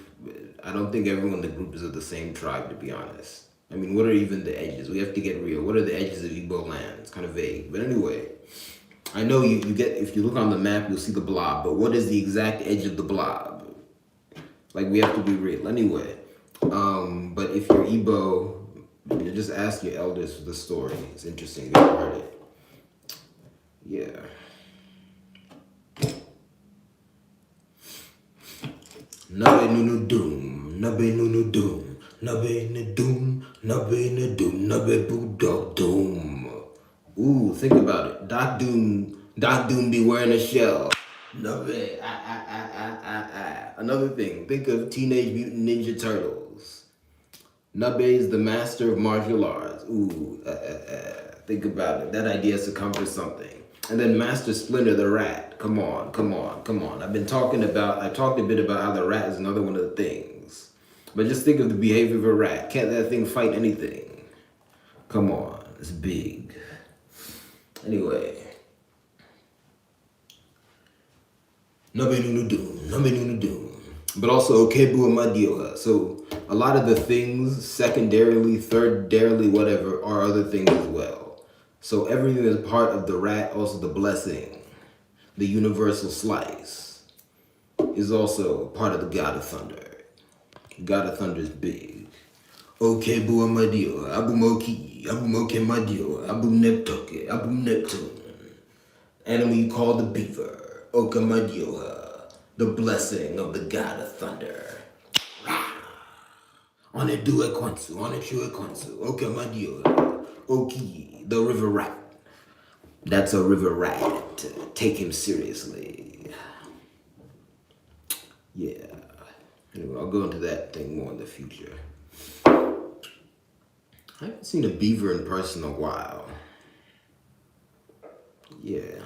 I don't think everyone in the group is of the same tribe, to be honest. I mean, what are even the edges? We have to get real. What are the edges of Igbo land? It's kind of vague. But anyway, I know you get, if you look on the map, you'll see the blob. But what is the exact edge of the blob? Like, we have to be real. Anyway, but if you're Igbo, you just ask your elders for the story. It's interesting. You've heard it. Yeah. Nabe nunu doom, nabe nunu doom, nabe ne doom, nabe ne doom, nabe bulldog doom. Ooh, think about it. Doc Doom be wearing a shell. Nabe, Another thing, think of Teenage Mutant Ninja Turtles. Nabe is the master of martial arts. Ooh, think about it. That idea has to come for something. And then Master Splinter the rat. Come on. I talked a bit about how the rat is another one of the things. But just think of the behavior of a rat. Can't that thing fight anything? Come on, it's big. Anyway. Nabe nunu doom. But also Okebu Amadioha. So a lot of the things, secondarily, thirdarily, whatever, are other things as well. So everything is part of the rat, also the blessing, the universal slice, is also part of the God of Thunder. God of Thunder is big. Okebu Amadioha, Abu Moki, Abu Moke Madio, Abu Neptoke, Abu Neptune. Animal you call the beaver, Okamadioha, the blessing of the God of Thunder. On it do it Kwansu, on it chew it Kwansu, Okamadioha, Oki, the river rat. That's a river rat. Take him seriously. Yeah. Anyway, I'll go into that thing more in the future. I haven't seen a beaver in person in a while. Yeah.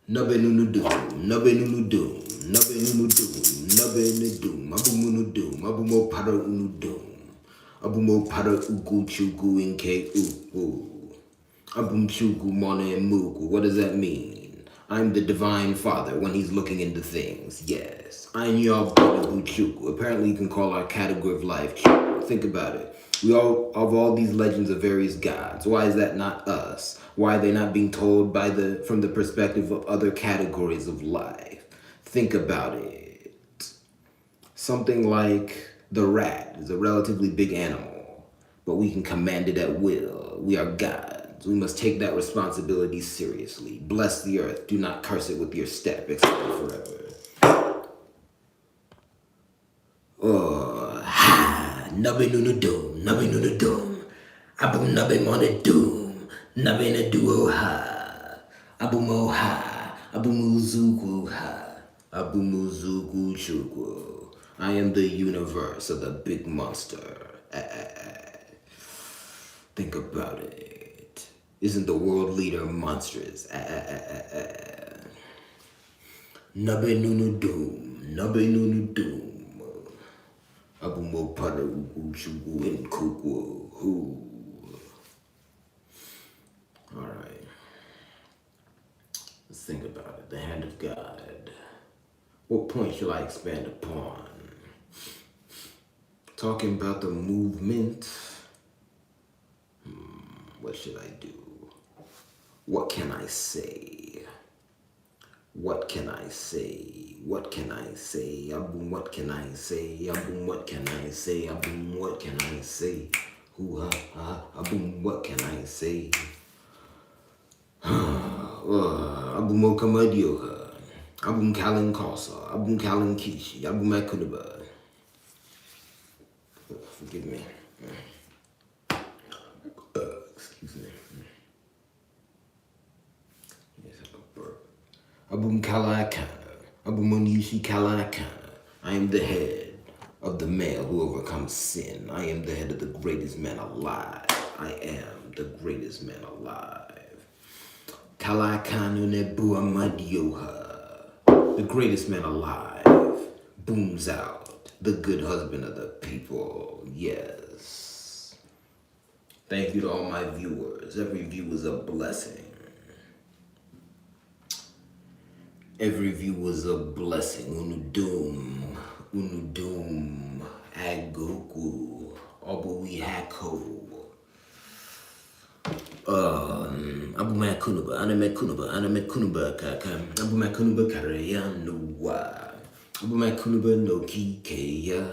Nabe nunu doom, nabe nunu doom, nabe nunu doom, nabe ne doom, abu munu doom, abu mo para unu doom, abu mo para ugu chugu nke abu chugu mone mugu. What does that mean? I'm the divine father when he's looking into things. Yes, I'm your chugu. Apparently you can call our category of life chugu. Think about it. We all of all these legends of various gods. Why is that not us? Why are they not being told from the perspective of other categories of life? Think about it. Something like the rat is a relatively big animal, but we can command it at will. We are gods. We must take that responsibility seriously. Bless the earth. Do not curse it with your step, etc. forever. Nabe nunu doom, nabe nunu doom. Abu nabe mone doom, nabe ne duo ha. Abu moha, abu muzugu ha. Abu muzugu chukwu. I am the universe of the big monster. Think about it. Isn't the world leader monstrous? Nabe nunu doom, nabe nunu doom. Abu mo para ugu chugu in kukwu. Alright. Let's think about it. The hand of God. What point shall I expand upon? Talking about the movement. What should I do? What can I say? What can I say? What can I say? Abum, what can I say? Abum, what can I say? Abum, what can I say? Hoo ha ha. Abum, what can I say? Abum okamadioha. Abum kalin kosa. Abum kalin kishi. Abum akuniba. Forgive me. Excuse me. Yes, I go burp. Abum kalakana. Abum onishi kalakana. I am the head of the male who overcomes sin. I am the head of the greatest man alive. I am the greatest man alive. Kalakanu Nebua Madioha. The greatest man alive booms out. The good husband of the people. Yes. Thank you to all my viewers. Every view is a blessing. Every view was a blessing. Unudum, Agoku, Obui Hako. Abumakunuba, Anamekunuba, Kaka, Abumakunuba Karayanuwa, Abumakunuba no Kikeya,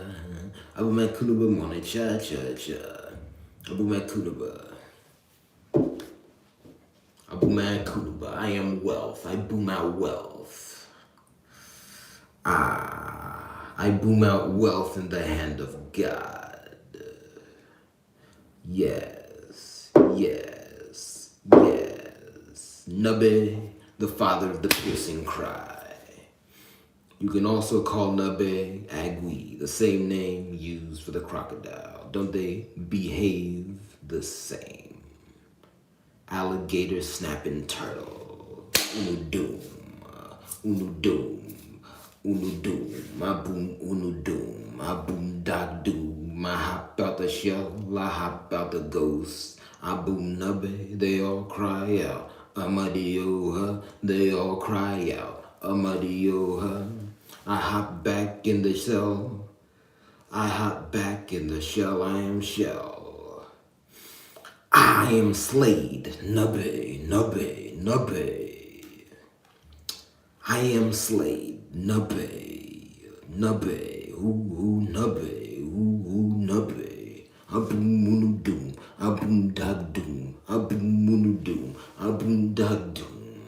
Abumakunuba Monacha Cha, Abumakunuba. Abumakunuba, I am wealth, I boom out wealth. I boom out wealth in the hand of God. Yes, yes, yes. Nabe, the father of the piercing cry. You can also call Nabe Agui, the same name used for the crocodile. Don't they behave the same? Alligator snapping turtle. Unudum, unudum, unudum. I boom unudum. I boom dog doom. I hop out the shell. I hop out the ghost. I boom nubby. They all cry out. Amadioha. They all cry out. Amadioha. I hop back in the shell. I hop back in the shell. I am shell. I am Slade, Nubbe, Nubbe, Nubbe. I am Slade, Nubbe, Nubbe, ooh, Nubbe, ooh, Nubbe. Aboom munudum, aboom dag doom, aboom munudum, aboom dag doom.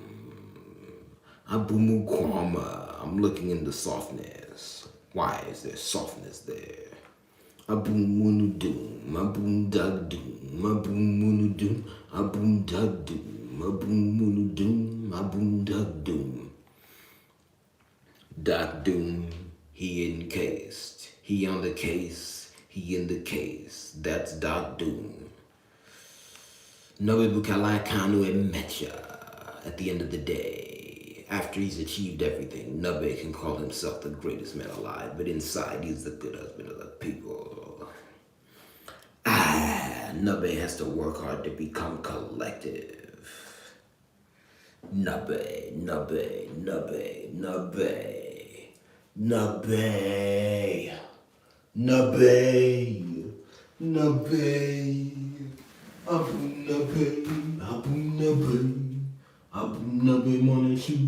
Aboom kwama. I'm looking into softness. Why is there softness there? Aboom munudum, aboom dag doom, aboom munudum, aboom dag doom, aboom munudum, aboom dag doom. Dag doom, he encased, he on the case, he in the case. That's Dag doom. Noe bukalai kanu emecha. At the end of the day, after he's achieved everything, Nubbe can call himself the greatest man alive, but inside he's the good husband of the people. Nubbe has to work hard to become collective. Nubbe, Nubbe, Nubbe, Nubbe, Nubbe, Nubbe, Nubbe, Abu Nubbe, Abu Nubbe, Abu Nubbe Monachu,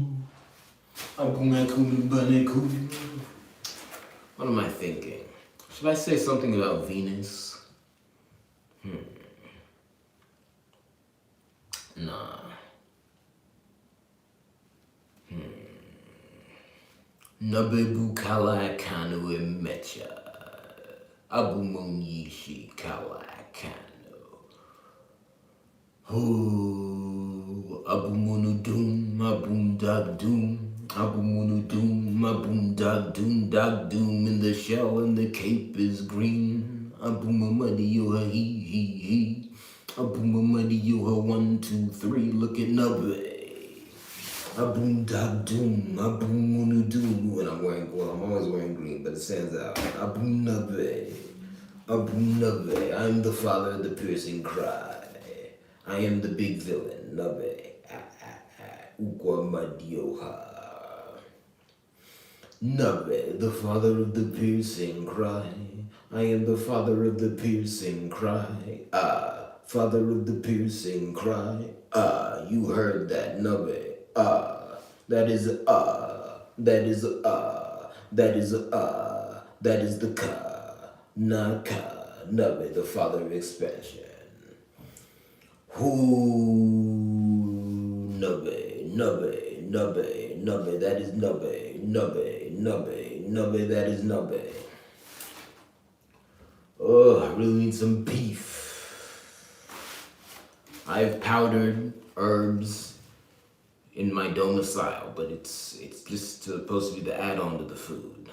Abu Makulu Baneku. What am I thinking? Should I say something about Venus? Nah. Nabebu kala kanu emecha. Abu munyishi kala kanu. Oh, Abu munudum, Abu dag doom. Abu munudum, Abu dag doom. In the shell and the cape is green. Abu mamadi yoha he. Abu mamadi yoha 1, 2, 3. Look at Nubbe. Aboom dag doom, aboom munudum. And I'm always wearing green, but it stands out. Aboom nubbe, aboom nubbe. I'm the father of the piercing cry. I am the big villain, nubbe. Ukwa madioha. Nubbe, the father of the piercing cry. I am the father of the piercing cry. Father of the piercing cry. You heard that, Nubbe. That is that is that is the Naka, Nubbe, the father of expansion. Who Nubbe, Nubbe, Nubbe, Nubbe, that is Nubbe, Nubbe, Nubbe, Nubbe, that is Nubbe. Oh, I really need some beef. I've powdered herbs in my domicile, but it's just supposed to be the add-on to the food.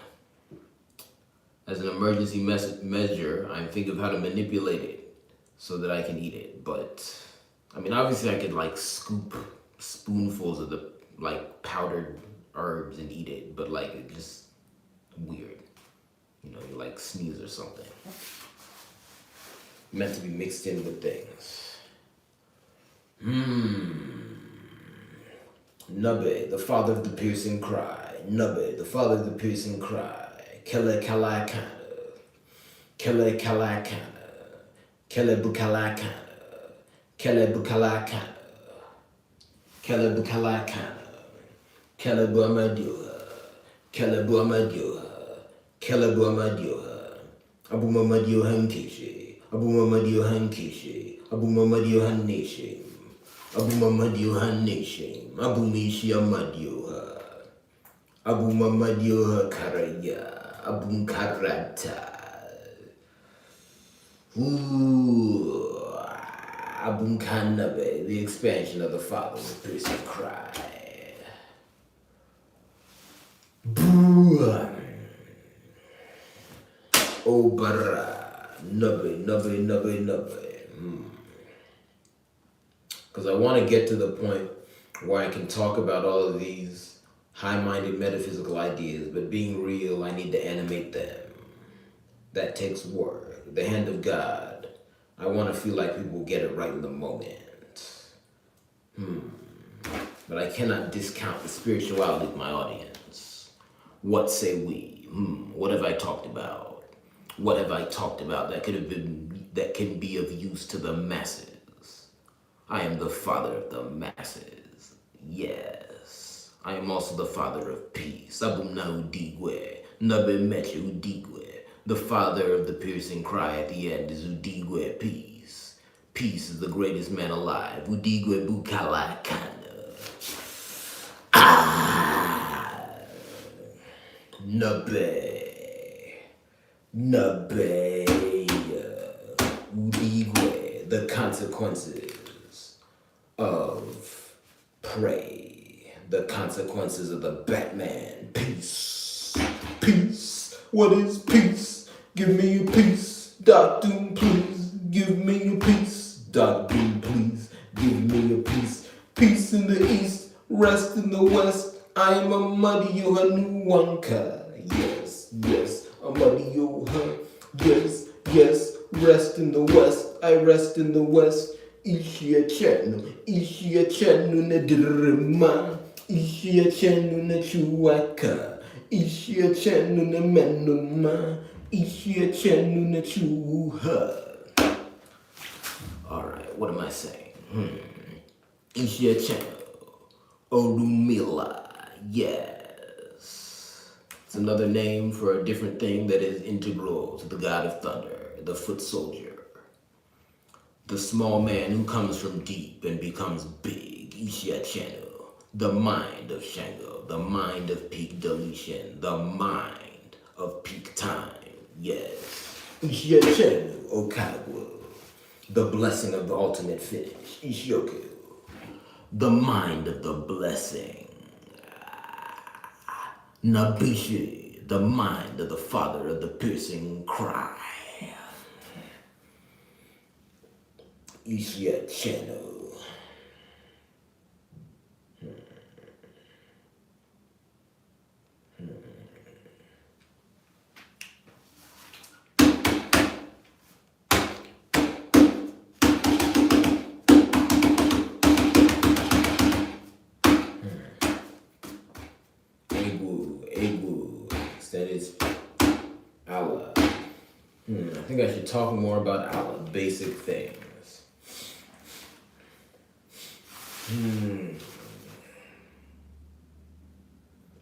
as an emergency measure, I'm thinking of how to manipulate it so that I can eat it. But I mean, obviously, I could like scoop spoonfuls of the like powdered herbs and eat it, but like it's just weird. You know, you like sneeze or something. Meant to be mixed in with things. Nubbe, the father of the piercing cry. Nubbe, the father of the piercing cry. Kele kalakana. Kele kalakana. Kele bukalakana. Kele bukalakana. Kele bukalakana. Kele buamadioha. Kele buamadioha. Kele buamadioha. Abu Mamadio Hankishi. Abu Mamadio Hankishi. Abu Mamadio Hanishin. Abu Mamadio Hanishin. Abu Mishi Amadioha. Abu Mamadio Karaya. Abu Karata. Ooh. Abu Kanabe, the expansion of the father with piercing cry. Boo. Obara. Nubbe, nubbe, nubbe, nubbe. Because I want to get to the point where I can talk about all of these high-minded metaphysical ideas, but being real, I need to animate them. That takes work. The hand of God. I want to feel like people get it right in the moment. But I cannot discount the spirituality of my audience. What say we? What have I talked about? What have I talked about that can be of use to the masses? I am the father of the masses. Yes. I am also the father of peace. Abumna Udigwe. Nabe Meche Udigwe. The father of the piercing cry at the end is Udigwe peace. Peace is the greatest man alive. Udigwe Bukalakana. Nabe. Nabe. Udigwe. The consequences of prey. The consequences of the Batman. Peace. Peace. What is peace? Give me a piece. Doc Doom, please. Give me a piece. Doc Doom, please. Give me a piece. Peace in the east. Rest in the west. I am a muddy Yohanuwanka. Yes, yes. A muddy Yohan. Yes, yes. Rest in the west. I rest in the west. Ishia chenu ne dirima. Ishia chenu ne chuaka. Ishia chenu ne menuma. Ishia chenu ne chuha. Alright, what am I saying? Ishia chenu. Orumila. Yes. It's another name for a different thing that is integral to the god of thunder, the foot soldier. The small man who comes from deep and becomes big, Ishia Chenu. The mind of Shango, the mind of peak deletion, the mind of peak time, yes. Ishia Chenu, Okagwo. The blessing of the ultimate finish, Chijioke. The mind of the blessing. Nabishi, the mind of the father of the piercing cry. Ishia Channel. Egu. That is Allah. I think I should talk more about Allah, basic things.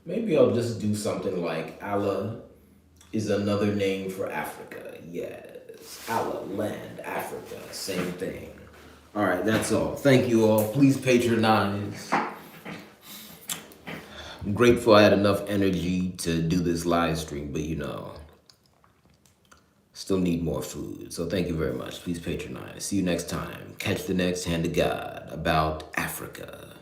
Maybe I'll just do something like Allah is another name for Africa. Yes, Allah, land, Africa, same thing. All right, that's all. Thank you all. Please patronize. I'm grateful I had enough energy to do this live stream, but you know, still need more food. So thank you very much. Please patronize. See you next time. Catch the next Hand of God about Africa.